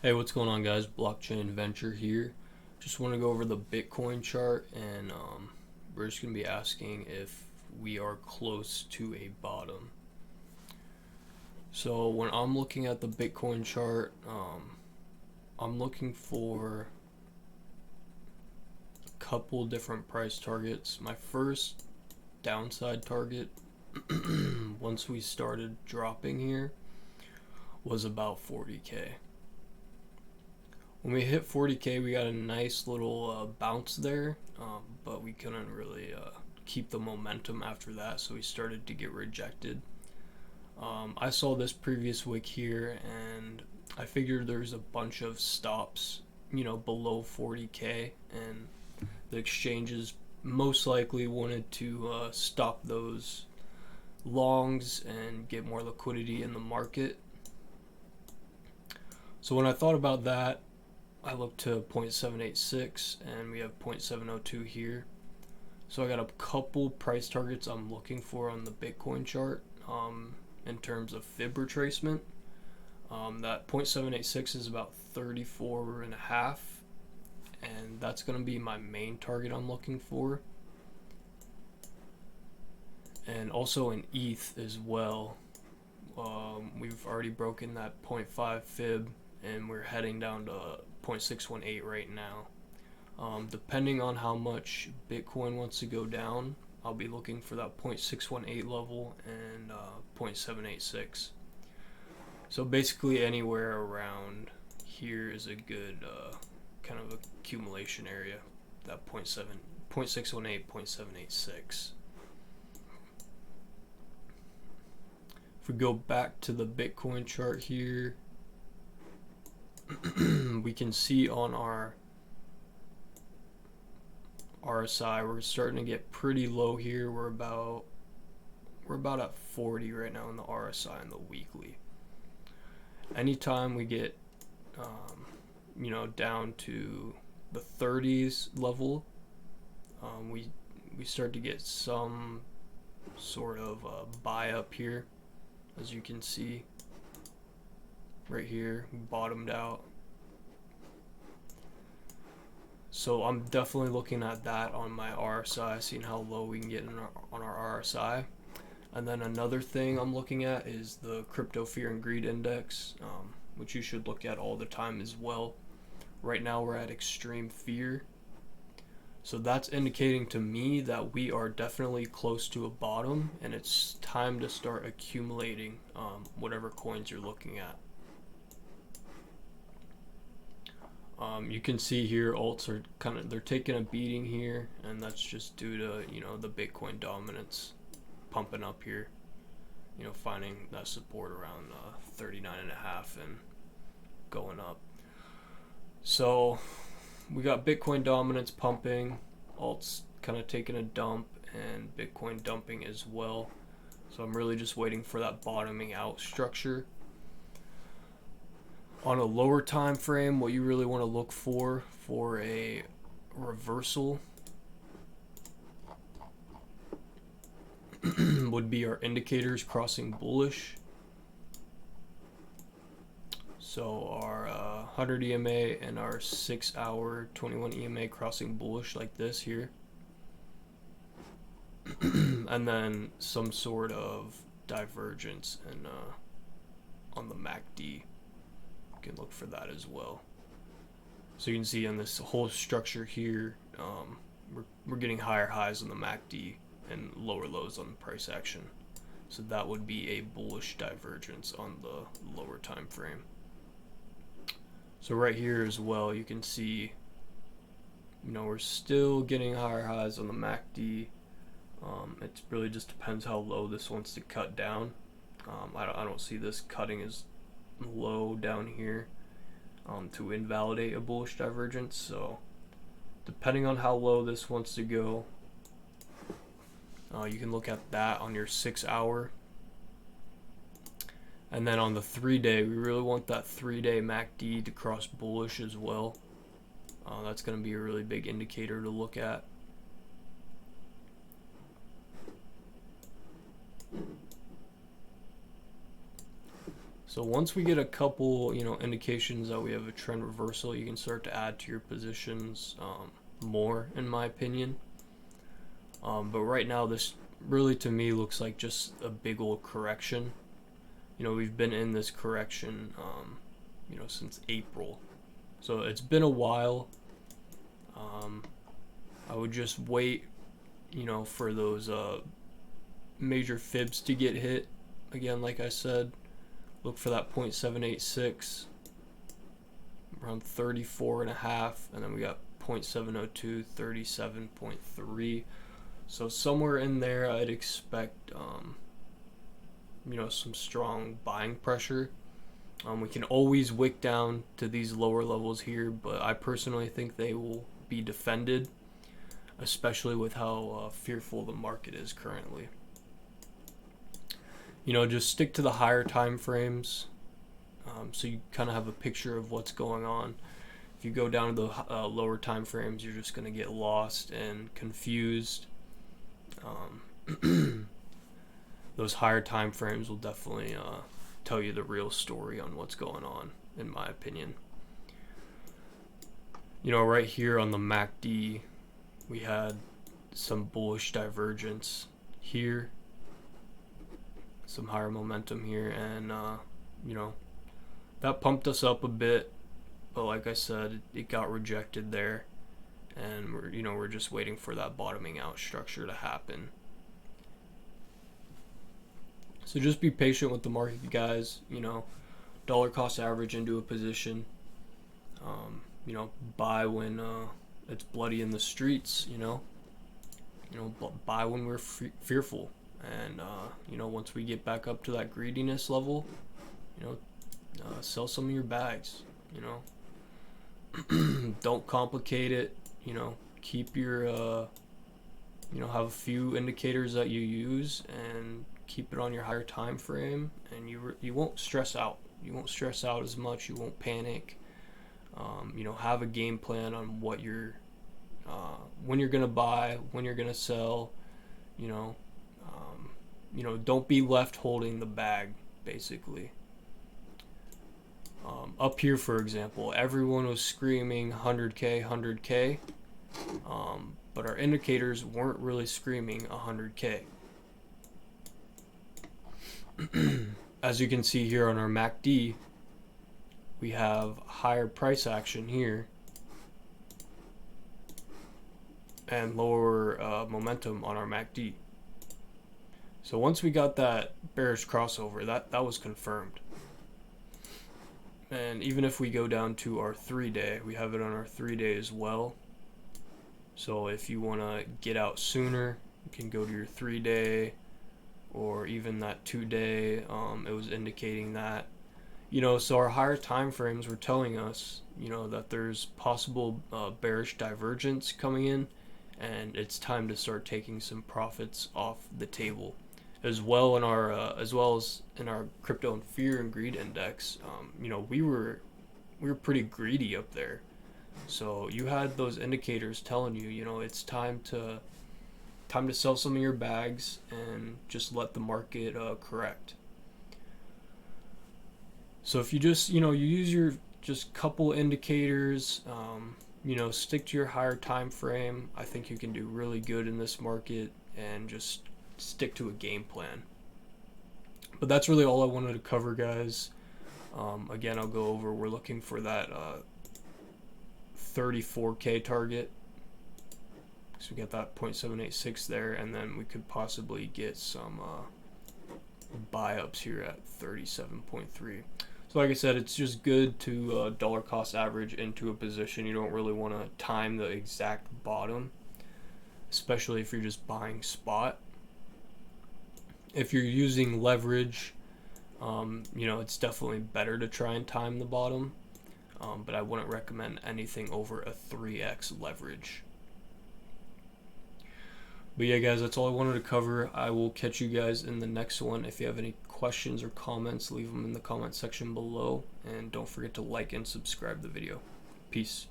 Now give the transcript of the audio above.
Hey, what's going on, guys? Blockchain Venture here. Just want to go over the Bitcoin chart, and we're just going to be asking if we are close to a bottom. So when I'm looking at the Bitcoin chart, I'm looking for a couple different price targets. My first downside target, once we started dropping here, was about 40K. When we hit 40K, we got a nice little bounce there, but we couldn't really keep the momentum after that, so we started to get rejected. I saw this previous wick here, and I figured there's a bunch of stops, below 40K, and the exchanges most likely wanted to stop those longs and get more liquidity in the market. So when I thought about that, I looked to 0.786 and we have 0.702 here. So I got a couple price targets I'm looking for on the Bitcoin chart in terms of fib retracement. That 0.786 is about 34 and a half, and that's going to be my main target I'm looking for. And also in ETH as well. We've already broken that 0.5 fib, and we're heading down to 0.618 right now. Depending on how much Bitcoin wants to go down, I'll be looking for that 0.618 level and 0.786. So basically anywhere around here is a good kind of accumulation area, that 0.618, 0.786. If we go back to the Bitcoin chart here, we can see on our RSI we're starting to get pretty low here. We're about at 40 right now in the RSI and the weekly. Anytime we get down to the 30s level, we start to get some sort of buy up here, as you can see right here, bottomed out. So I'm definitely looking at that on my RSI, seeing how low we can get on our RSI. And then another thing I'm looking at is the Crypto Fear and Greed Index, which you should look at all the time as well. Right now we're at extreme fear. So that's indicating to me that we are definitely close to a bottom, and it's time to start accumulating whatever coins you're looking at. You can see here alts are they're taking a beating here, and that's just due to the Bitcoin dominance pumping up here, finding that support around 39.5 and going up. So we got Bitcoin dominance pumping, alts kind of taking a dump, and Bitcoin dumping as well. So I'm really just waiting for that bottoming out structure. On a lower time frame, what you really want to look for a reversal would be our indicators crossing bullish. So our 100 EMA and our 6-hour 21 EMA crossing bullish like this here. And then some sort of divergence and on the MACD. Can look for that as well. So you can see on this whole structure here, we're getting higher highs on the MACD and lower lows on the price action. So that would be a bullish divergence on the lower time frame. So right here as well, you can see, we're still getting higher highs on the MACD. It really just depends how low this wants to cut down. I don't see this cutting as low down here to invalidate a bullish divergence. So depending on how low this wants to go, you can look at that on your 6-hour. And then on the 3-day, we really want that 3-day MACD to cross bullish as well. That's going to be a really big indicator to look at. So once we get a couple, indications that we have a trend reversal, you can start to add to your positions more, in my opinion. But right now, this really to me looks like just a big old correction. We've been in this correction, since April. So it's been a while. I would just wait, for those major fibs to get hit. Again, like I said, look for that 0.786, around 34.5, and then we got 0.702, 37.3. So somewhere in there, I'd expect, some strong buying pressure. We can always wick down to these lower levels here, but I personally think they will be defended, especially with how fearful the market is currently. Just stick to the higher time frames, so you kind of have a picture of what's going on. If you go down to the lower time frames, you're just going to get lost and confused. Those higher time frames will definitely tell you the real story on what's going on, in my opinion. Right here on the MACD, we had some bullish divergence here, some higher momentum here, and that pumped us up a bit, but like I said, it got rejected there, and we're just waiting for that bottoming out structure to happen. So just be patient with the market, guys. Dollar cost average into a position. Buy when it's bloody in the streets. Buy when we're fearful, and once we get back up to that greediness level, sell some of your bags. Don't complicate it. Keep your have a few indicators that you use and keep it on your higher time frame, and you won't stress out. You won't stress out as much. You won't panic. Have a game plan on what you're when you're gonna buy, when you're gonna sell. Don't be left holding the bag, basically. Up here, for example, everyone was screaming 100K, 100K, but our indicators weren't really screaming 100K. As you can see here on our MACD, we have higher price action here and lower momentum on our MACD. So once we got that bearish crossover, that was confirmed. And even if we go down to our 3-day, we have it on our 3-day as well. So if you want to get out sooner, you can go to your 3-day, or even that 2-day. It was indicating that, so our higher time frames were telling us, that there's possible bearish divergence coming in, and it's time to start taking some profits off the table. As well as in our crypto and fear and greed index, we were pretty greedy up there. So you had those indicators telling you, it's time to sell some of your bags and just let the market correct. So if you just you use your just couple indicators, stick to your higher time frame, I think you can do really good in this market, and just stick to a game plan. But that's really all I wanted to cover, guys. Again, I'll go over, we're looking for that 34K target. So we got that 0.786 there, and then we could possibly get some buy ups here at 37.3. So like I said, it's just good to dollar cost average into a position. You don't really want to time the exact bottom, especially if you're just buying spot. If you're using leverage, it's definitely better to try and time the bottom, but I wouldn't recommend anything over a 3x leverage. But yeah, guys, that's all I wanted to cover. I will catch you guys in the next one. If you have any questions or comments, leave them in the comment section below, and don't forget to like and subscribe the video. Peace.